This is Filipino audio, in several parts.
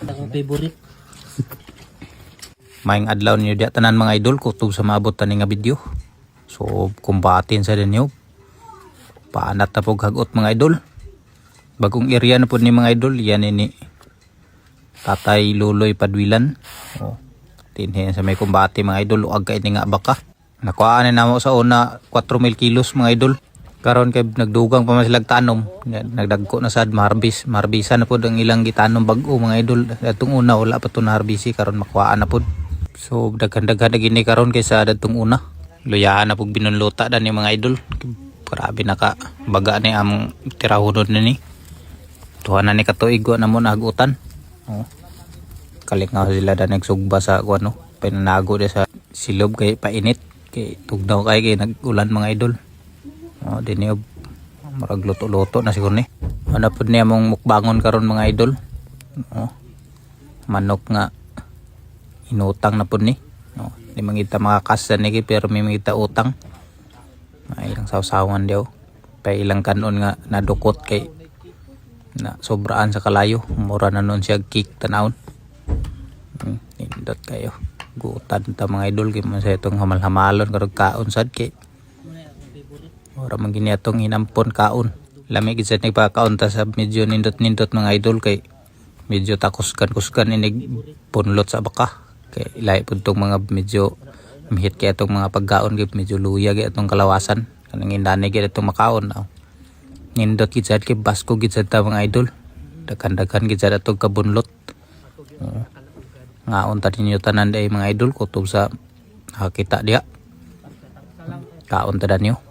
Akong favorite. Maing adlaw niyo di tanan mga idol kutub sa maabot tani nga video. So kumbatin sa dinyo. Paanat na pog hagot mga idol. Bagong area na po ni mga idol. Yan ini Tatay Luloy Padwilan. Tinhin sa may kumbati mga idol. Uag ka ini nga baka. Nakuhaan na mo sa una 4,000 kilos mga idol. Karon kay nagdugang pa man silang tanom. Nagdagko na sad marbisa na po ang ilang gitanom bag-o mga idol. Datong una wala pa to na harbisi karon makuhaan na po. So daghan-daghan gini karon kaysa datong una. Luyaan na pug binunluta dan ni mga idol. Grabe naka baga ni among tirahunod ni. Tuhan na ni katuig na mo nagutan. Kalingaw sila da nagsugba sa kuno. Pinanago de sa silob kay painit kay tugnaw kay nagulan mga idol. Dini marag luto-luto na siguro ni. Ano pud niya mong mukbangon karon mga idol. Manok nga inutang na pud ni. Di mangita makakasa ni pero may mangita utang. May ilang sawsawan daw. Pa ilang kanon nga nadukot kay na sobraan sa kalayo. Mura na nun siya kick tanawon. Indot kayo. Gutan ta mga idol kay man sa itong hamal-hamalon karog kaon sad kay ora man gini atong hinampon kaon. Lami gid sa nagpakaon ta sa medyo nindot-nindot mga idol kay medyo takuskan-kuskan inig punlot sa baka. Kay ilay pud tong mga medyo mihit kay atong mga pagkaon kay medyo luya kay atong kalawasan. Kanang indani kay atong makaon. Nindot gid sad kay basko gid sa ta mga idol. Daghan-daghan gid sa atong kabunlot. Ngaon ta ninyo tanan day mga idol kutob sa nakakita diha. Kaon ta danyo.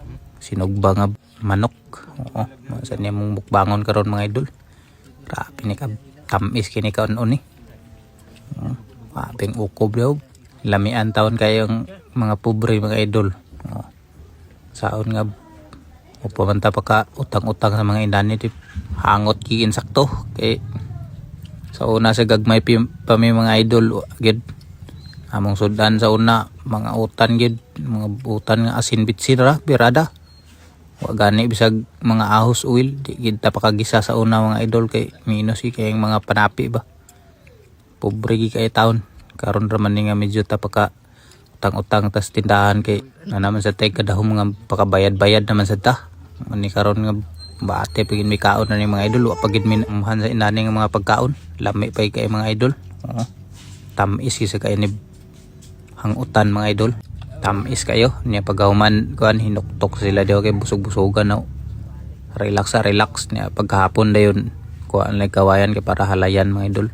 Sinugba nga manok. Sa niya mong mukbangon karon mga idol. Grabe ni ka tamis kini kaon ni. Aping ukob daw. Lamian taon kayong mga pobre mga idol. Saon nga upamanta pa ka utang-utang sa mga indani hangot ki insakto kay sa una sa gagmay pa may mga idol gid among sudan sa una mga utan gid mga utan nga asin bitsin ra birada wa gani bisag mga ahos oil di gid ta pakagisa sa una mga idol kay minus kay mga panapi ba pobre gi kay taon karon ra man ni nga medyo ta paka utang-utang tas tindahan kay na naman sa tay kadahom mga pakabayad-bayad naman sa ta man ni karon nga bate pagin may kaon na ni mga idol wa pagid minamhan sa inani nga mga pagkaon lami pa kay mga idol tamis sa kay ni hangutan mga idol tamis kayo niya paghuman kuan hinuktok sila daw kay busog-busogan na relax niya paghapon dayon kuan lay kawayan kay para halayan mga idol